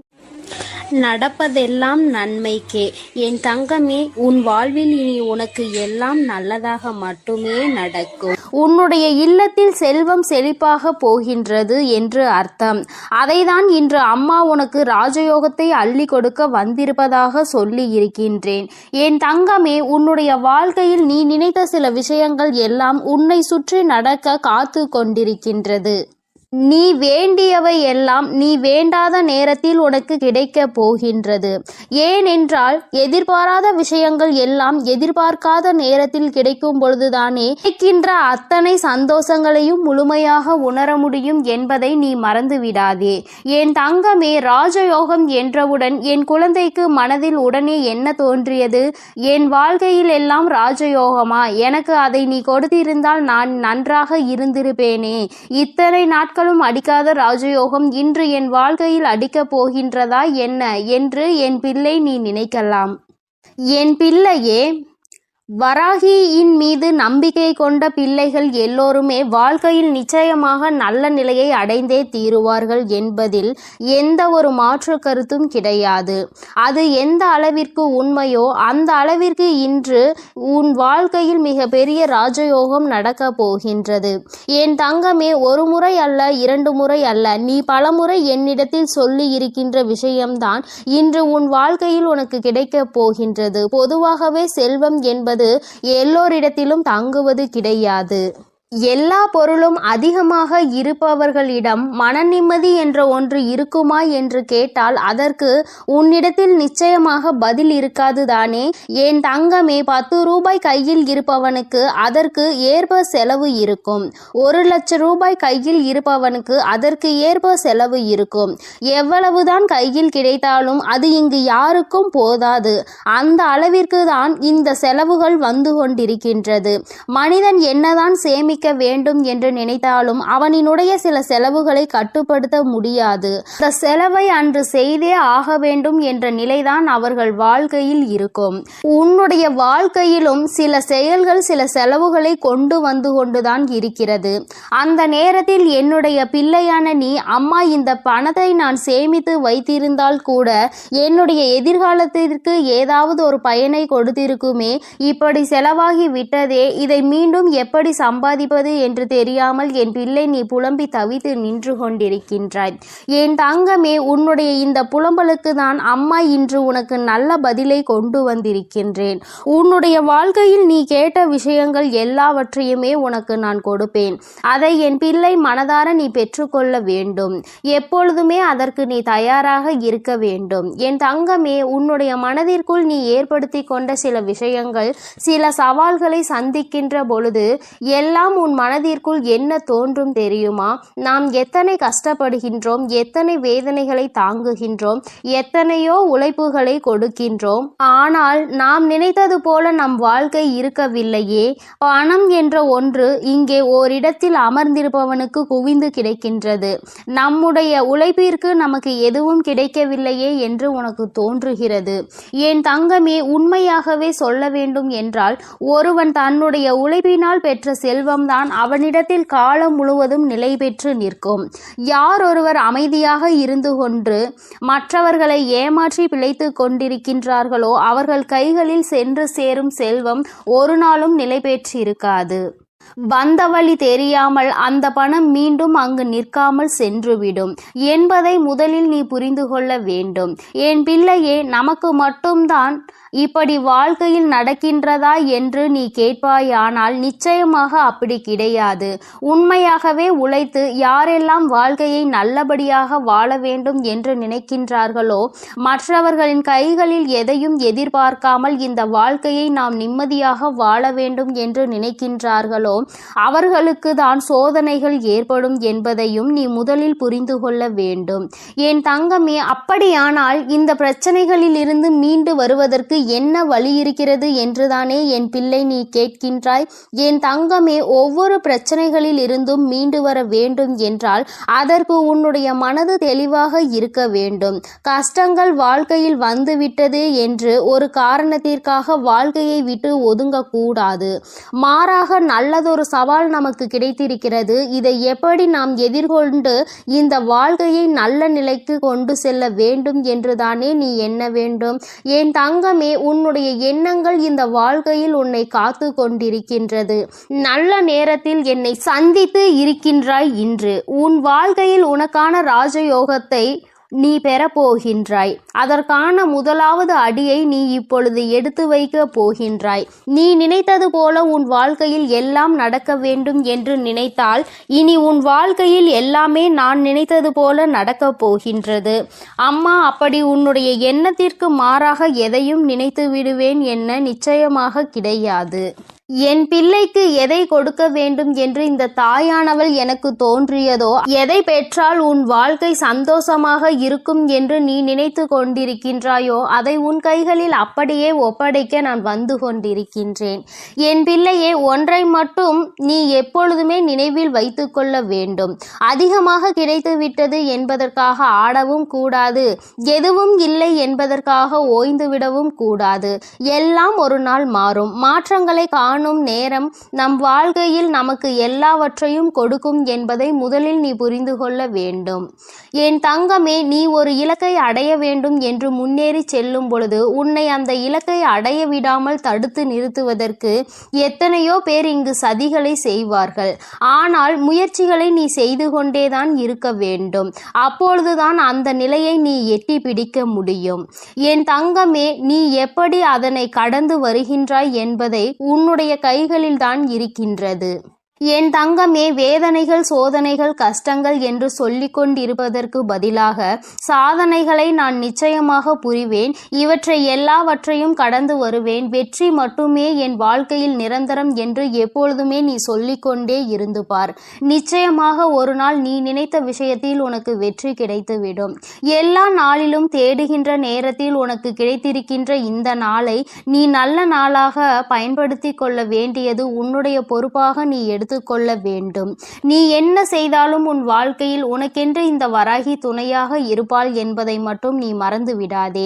நடப்பதெல்லாம் நன்மைக்கே. என் தங்கமே, உன் வாழ்வில் இனி உனக்கு எல்லாம் நல்லதாக மட்டுமே நடக்கும். உன்னுடைய இல்லத்தில் செல்வம் செழிப்பாக போகின்றது என்று அர்த்தம். அதைதான் இன்று அம்மா உனக்கு ராஜயோகத்தை அள்ளி கொடுக்க வந்திருப்பதாக சொல்லி இருக்கின்றேன். என் தங்கமே, உன்னுடைய வாழ்க்கையில் நீ நினைத்த சில விஷயங்கள் எல்லாம் உன்னை சுற்றி நடக்க காத்து கொண்டிருக்கின்றது. நீ வேண்டியவை எல்லாம் நீ வேண்டாத நேரத்தில் உனக்கு கிடைக்க போகின்றது. ஏனென்றால் எதிர்பாராத விஷயங்கள் எல்லாம் எதிர்பார்க்காத நேரத்தில் கிடைக்கும் பொழுதுதானே கிடைக்கின்ற அத்தனை சந்தோஷங்களையும் முழுமையாக உணர முடியும் என்பதை நீ மறந்து விடாதே. என் தங்கமே, ராஜயோகம் என்றவுடன் என் குழந்தைக்கு மனதில் உடனே என்ன தோன்றியது? என் வாழ்க்கையில் எல்லாம் ராஜயோகமா? எனக்கு அதை நீ கொடுத்திருந்தால் நான் நன்றாக இருந்திருப்பேனே. இத்தனை நாட்கள் அடிக்காத ராஜயோகம் இன்று என் வாழ்க்கையில் அடிக்கப் போகின்றதா என்ன என்று என் பிள்ளை நீ நினைக்கலாம். என் பிள்ளையே, வராகியின் மீது நம்பிக்கை கொண்ட பிள்ளைகள் எல்லோருமே வாழ்க்கையில் நிச்சயமாக நல்ல நிலையை அடைந்தே தீருவார்கள் என்பதில் எந்த ஒரு மாற்று கருத்தும் கிடையாது. அது எந்த அளவிற்கு உண்மையோ அந்த அளவிற்கு இன்று உன் வாழ்க்கையில் மிக பெரிய ராஜயோகம் நடக்க போகின்றது. என் தங்கமே, ஒரு முறை அல்ல, 2 முறை அல்ல, நீ பலமுறை என்னிடத்தில் சொல்லி இருக்கின்ற விஷயம்தான் இன்று உன் வாழ்க்கையில் உனக்கு கிடைக்கப் போகின்றது. பொதுவாகவே செல்வம் என்பது எல்லோரிடத்திலும் தங்குவது கிடையாது. எல்லா பொருளும் அதிகமாக இருப்பவர்களிடம் மன நிம்மதி என்ற ஒன்று இருக்குமா என்று கேட்டால் அதற்கு உன்னிடத்தில் நிச்சயமாக பதில் இருக்காது தானே. என் தங்கமே, 10 ரூபாய் கையில் இருப்பவனுக்கு அதற்கு ஏற்ப செலவு இருக்கும். 1 லட்சம் ரூபாய் கையில் இருப்பவனுக்கு அதற்கு ஏற்ப செலவு இருக்கும். எவ்வளவுதான் கையில் கிடைத்தாலும் அது இங்கு யாருக்கும் போதாது. அந்த அளவிற்கு தான் இந்த செலவுகள் வந்து கொண்டிருக்கின்றது. மனிதன் என்னதான் சேமிக்க வேண்டும் என்று நினைத்தாலும் அவனினுடைய சில செலவுகளை கட்டுப்படுத்த முடியாது. அந்த செலவை அன்று செய்தே ஆக வேண்டும் என்ற நிலைதான் அவர்கள் வாழ்க்கையில் இருக்கும். உன்னுடைய வாழ்க்கையிலும் சில செயல்கள் சில செலவுகளை கொண்டு வந்து கொண்டுதான் இருக்கிறது. அந்த நேரத்தில் என்னுடைய பிள்ளையான நீ, அம்மா இந்த பணத்தை நான் சேமித்து வைத்திருந்தால் கூட என்னுடைய எதிர்காலத்திற்கு ஏதாவது ஒரு பயனை கொடுத்திருக்குமே, இப்படி செலவாகி விட்டதே, இதை மீண்டும் எப்படி சம்பாதிப்பது என்று தெரியாமல் என் பிள்ளை நீ புலம்பி தவித்து நின்று கொண்டிருக்கின்றாய். என் தங்கமே, உன்னுடைய இந்த புலம்பலுக்கு தான் அம்மா இன்று உனக்கு நல்ல பதிலை கொண்டு வந்திருக்கின்றேன். உன்னுடைய வாழ்க்கையில் நீ கேட்ட விஷயங்கள் எல்லாவற்றையுமே உனக்கு நான் கொடுப்பேன். அதை என் பிள்ளை மனதார நீ பெற்றுக்கொள்ள வேண்டும். எப்பொழுதுமே அதற்கு நீ தயாராக இருக்க வேண்டும். என் தங்கமே, உன்னுடைய மனதிற்குள் நீ ஏற்படுத்தி கொண்ட சில விஷயங்கள், சில சவால்களை சந்திக்கின்ற பொழுது எல்லாம் அப்போதெல்லாம் உன் மனதிற்குள் என்ன தோன்றும் தெரியுமா? நாம் எத்தனை கஷ்டப்படுகின்றோம், எத்தனை வேதனைகளை தாங்குகின்றோம், எத்தனையோ உழைப்புகளை கொடுக்கின்றோம். ஆனால் நாம் நினைத்தது போல நம் வாழ்க்கை இருக்கவில்லையே. பணம் என்ற ஒன்று இங்கே ஓரிடத்தில் அமர்ந்திருப்பவனுக்கு குவிந்து கிடைக்கின்றது. நம்முடைய உழைப்பிற்கு நமக்கு எதுவும் கிடைக்கவில்லையே என்று உனக்கு தோன்றுகிறது. என் தங்கமே, உண்மையாகவே சொல்ல வேண்டும் என்றால் ஒருவன் தன்னுடைய உழைப்பினால் பெற்ற செல்வம்தான் அவனிடத்தில் காலம் முழுவதும் நிலை பெற்று நிற்கும். யார் ஒருவர் அமைதியாக இருந்து கொண்டு மற்றவர்களை ஏமாற்றி பிழைத்து கொண்டிருக்கின்றார்களோ அவர்கள் கைகளில் சென்று சேரும் செல்வம் ஒரு நாளும் நிலை பெற்றிருக்காது. வந்த வழி தெரியாமல் அந்த பணம் மீண்டும் அங்கு நிற்காமல் சென்றுவிடும் என்பதை முதலில் நீ புரிந்து கொள்ள வேண்டும். என் பிள்ளையே, நமக்கு மட்டும்தான் இப்படி வாழ்க்கையில் நடக்கின்றதா என்று நீ கேட்பாயானால் நிச்சயமாக அப்படி கிடையாது. உண்மையாகவே உழைத்து யாரெல்லாம் வாழ்க்கையை நல்லபடியாக வாழ வேண்டும் என்று நினைக்கின்றார்களோ, மற்றவர்களின் கைகளில் எதையும் எதிர்பார்க்காமல் இந்த வாழ்க்கையை நாம் நிம்மதியாக வாழ வேண்டும் என்று நினைக்கின்றார்களோ அவர்களுக்கு தான் சோதனைகள் ஏற்படும் என்பதையும் நீ முதலில் புரிந்து கொள்ள வேண்டும். என் தங்கமே, அப்படியானால் இந்த பிரச்சனைகளில் இருந்து மீண்டு வருவதற்கு என்ன வழி இருக்கிறது என்றுதானே என் பிள்ளை நீ கேட்கின்றாய்? என் தங்கமே, ஒவ்வொரு பிரச்சனைகளில் இருந்தும் மீண்டு வர வேண்டும் என்றால் அதற்கு உன்னுடைய மனது தெளிவாக இருக்க வேண்டும். கஷ்டங்கள் வாழ்க்கையில் வந்துவிட்டது என்று ஒரு காரணத்திற்காக வாழ்க்கையை விட்டு ஒதுங்கக்கூடாது. மாறாக நல்லதொரு சவால் நமக்கு கிடைத்திருக்கிறது. இதை எப்படி நாம் எதிர்கொண்டு இந்த வாழ்க்கையை நல்ல நிலைக்கு கொண்டு செல்ல வேண்டும் என்றுதானே நீ எண்ண வேண்டும். என் தங்கமே, உன்னுடைய எண்ணங்கள் இந்த வாழ்க்கையில் உன்னை காத்து கொண்டிருக்கின்றது. நல்ல நேரத்தில் என்னை சந்தித்து இருக்கின்றாய். இன்று உன் வாழ்க்கையில் உனக்கான ராஜயோகத்தை நீ பெறப்போகின்றாய். அதற்கான முதலாவது அடியை நீ இப்பொழுது எடுத்து வைக்க போகின்றாய். நீ நினைத்தது போல உன் வாழ்க்கையில் எல்லாம் நடக்க வேண்டும் என்று நினைத்தால் இனி உன் வாழ்க்கையில் எல்லாமே நான் நினைத்தது போல நடக்கப் போகின்றது. அம்மா அப்படி உன்னுடைய எண்ணத்திற்கு மாறாக எதையும் நினைத்து விடுவேன் என்ன நிச்சயமாக கிடையாது. என் பிள்ளைக்கு எதை கொடுக்க வேண்டும் என்று இந்த தாயானவள் எனக்கு தோன்றியதோ, எதை பெற்றால் உன் வாழ்க்கை சந்தோஷமாக இருக்கும் என்று நீ நினைத்து கொண்டிருக்கின்றாயோ அதை உன் கைகளில் அப்படியே ஒப்படைக்க நான் வந்து கொண்டிருக்கின்றேன். என் பிள்ளையே, ஒன்றை மட்டும் நீ எப்பொழுதுமே நினைவில் வைத்து கொள்ள வேண்டும். அதிகமாக கிடைத்து விட்டது என்பதற்காக ஆடவும் கூடாது, எதுவும் இல்லை என்பதற்காக ஓய்ந்து விடவும் கூடாது. எல்லாம் ஒரு நாள் மாறும். மாற்றங்களை காணும் நேரம் நம் வாழ்க்கையில் நமக்கு எல்லாவற்றையும் கொடுக்கும் என்பதை முதலில் நீ புரிந்து கொள்ள வேண்டும். என் தங்கமே, நீ ஒரு இலக்கை அடைய வேண்டும் என்று முன்னேறி செல்லும் பொழுது உன்னை அந்த இலக்கை அடைய விடாமல் தடுத்து நிறுத்துவதற்கு எத்தனையோ பேர் இங்கு சதிகளை செய்வார்கள். ஆனால் முயற்சிகளை நீ செய்து கொண்டேதான் இருக்க வேண்டும். அப்பொழுதுதான் அந்த நிலையை நீ எட்டி பிடிக்க முடியும். என் தங்கமே, நீ எப்படி அதனை கடந்து வருகின்றாய் என்பதை உன்னுடைய கைகளில் தான் இருக்கின்றது. என் தங்கமே, வேதனைகள், சோதனைகள், கஷ்டங்கள் என்று சொல்லிக் கொண்டிருப்பதற்கு பதிலாக சாதனைகளை நான் நிச்சயமாக புரிவேன். இவற்றை எல்லாவற்றையும் கடந்து வருவேன். வெற்றி மட்டுமே என் வாழ்க்கையில் நிரந்தரம் என்று எப்பொழுதுமே நீ சொல்லிக்கொண்டே இருந்து பார். நிச்சயமாக ஒரு நாள் நீ நினைத்த விஷயத்தில் உனக்கு வெற்றி கிடைத்துவிடும். எல்லா நாளிலும் தேடுகின்ற நேரத்தில் உனக்கு கிடைத்திருக்கின்ற இந்த நாளை நீ நல்ல நாளாக பயன்படுத்தி கொள்ள வேண்டியது உன்னுடைய பொறுப்பாக நீ எடுத்துக்கொள்ள வேண்டும். நீ என்ன செய்தாலும் உன் வாழ்க்கையில் உனக்கென்று இந்த வராகி துணையாக இருப்பாள் என்பதை மட்டும் நீ மறந்து விடாதே.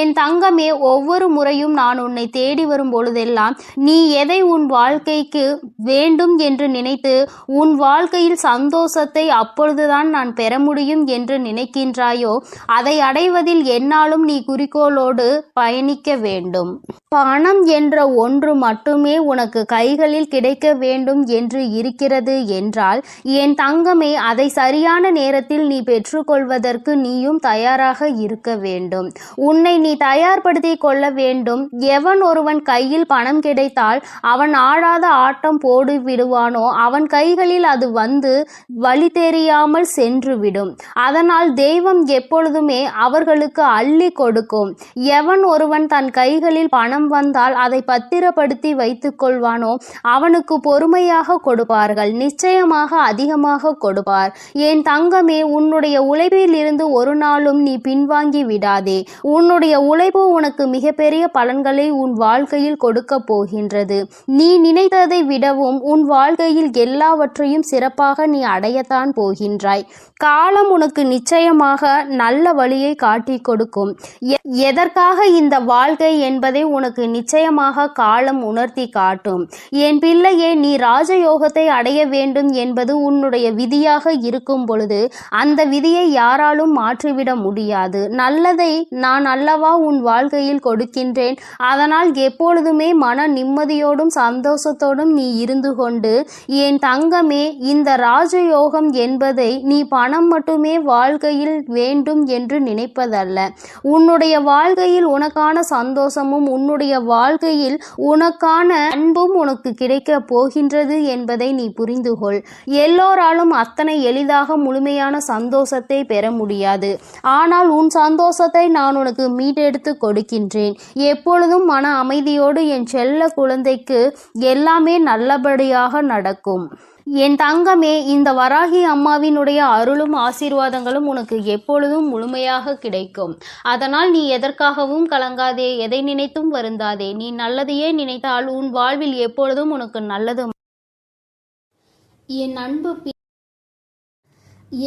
என் தங்கமே, ஒவ்வொரு முறையும் நான் உன்னை தேடி வரும் பொழுதெல்லாம் நீ எதை உன் வாழ்க்கைக்கு வேண்டும் என்று நினைத்து உன் வாழ்க்கையில் சந்தோஷத்தை அப்பொழுதுதான் நான் பெற முடியும் என்று நினைக்கின்றாயோ அதை அடைவதில் என்னாலும் நீ குறிக்கோளோடு பயணிக்க வேண்டும். பணம் என்ற ஒன்று மட்டுமே உனக்கு கைகளில் கிடைக்க வேண்டும் என்று இருக்கிறது என்றால் என் தங்கமே, அதை சரியான நேரத்தில் நீ பெற்றுக்கொள்வதற்கு நீயும் தயாராக இருக்க வேண்டும். உன்னை நீ தயார்படுத்தி கொள்ள வேண்டும். எவன் ஒருவன் கையில் பணம் கிடைத்தால் அவன் ஆடாத ஆட்டம் போடு விடுவானோ அவன் கைகளில் அது வந்து வழி தெரியாமல் சென்றுவிடும். அதனால் தெய்வம் எப்பொழுதுமே அவர்களுக்கு அள்ளி கொடுக்கும். எவன் ஒருவன் தன் கைகளில் பணம் வந்தால் அதை பத்திரப்படுத்தி வைத்துக் கொள்வானோ அவனுக்கு பொறுமையாக கொடுப்பார்கள், நிச்சயமாக அதிகமாக கொடுப்பார். என் தங்கமே, உன்னுடைய உழைப்பில் இருந்து ஒரு நாளும் நீ பின்வாங்கி விடாதே. உன்னுடைய உழைப்பு உனக்கு மிகப்பெரிய பலன்களை உன் வாழ்க்கையில் கொடுக்க போகின்றது. நீ நினைத்ததை விடவும் உன் வாழ்க்கையில் எல்லாவற்றையும் சிறப்பாக நீ அடையத்தான் போகின்றாய். காலம் உனக்கு நிச்சயமாக நல்ல வழியை காட்டி கொடுக்கும். எதற்காக இந்த வாழ்க்கை என்பதை உனக்கு நிச்சயமாக காலம் உணர்த்தி காட்டும். என் பிள்ளையே, நீ ராஜயோகத்தை அடைய வேண்டும் என்பது உன்னுடைய விதியாக இருக்கும் பொழுது அந்த விதியை யாராலும் மாற்றிவிட முடியாது. நல்லதை நான் அல்லவா உன் வாழ்க்கையில் கொடுக்கின்றேன். அதனால் எப்பொழுதுமே மன நிம்மதியோடும் சந்தோஷத்தோடும் நீ இருந்து கொண்டு, என் தங்கமே, இந்த ராஜயோகம் என்பதை நீ பணம் மட்டுமே வாழ்க்கையில் வேண்டும் என்று நினைப்பதல்ல. உன்னுடைய வாழ்க்கையில் உனக்கான சந்தோஷமும் உன்னுடைய வாழ்க்கையில் உனக்கான அன்பும் உனக்கு கிடைக்க போகின்றது என்பதை நீ புரிந்து கொள். எல்லோராலும் அத்தனை எளிதாக முழுமையான சந்தோஷத்தை பெற முடியாது. ஆனால் உன் சந்தோஷத்தை நான் உனக்கு மீட்டெடுத்து கொடுக்கின்றேன். எப்பொழுதும் மன அமைதியோடு என் செல்ல குழந்தைக்கு எல்லாமே நல்லபடியாக நடக்கும். என் தங்கமே, இந்த வராகி அம்மாவினுடைய அருளும் ஆசீர்வாதங்களும் உனக்கு எப்பொழுதும் முழுமையாக கிடைக்கும். அதனால் நீ எதற்காகவும் கலங்காதே, எதை நினைத்தும் வருந்தாதே. நீ நல்லதையே நினைத்தால் உன் வாழ்வில் எப்பொழுதும் உனக்கு நல்லது.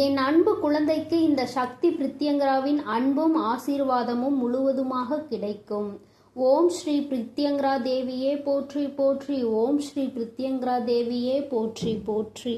என் அன்பு குழந்தைக்கு இந்த சக்தி பிரித்யங்கராவின் அன்பும் ஆசீர்வாதமும் முழுவதுமாக கிடைக்கும். ஓம் ஸ்ரீ பிரித்யங்கரா தேவியே போற்றி போற்றி. ஓம் ஸ்ரீ பிரித்யங்கரா தேவியே போற்றி போற்றி.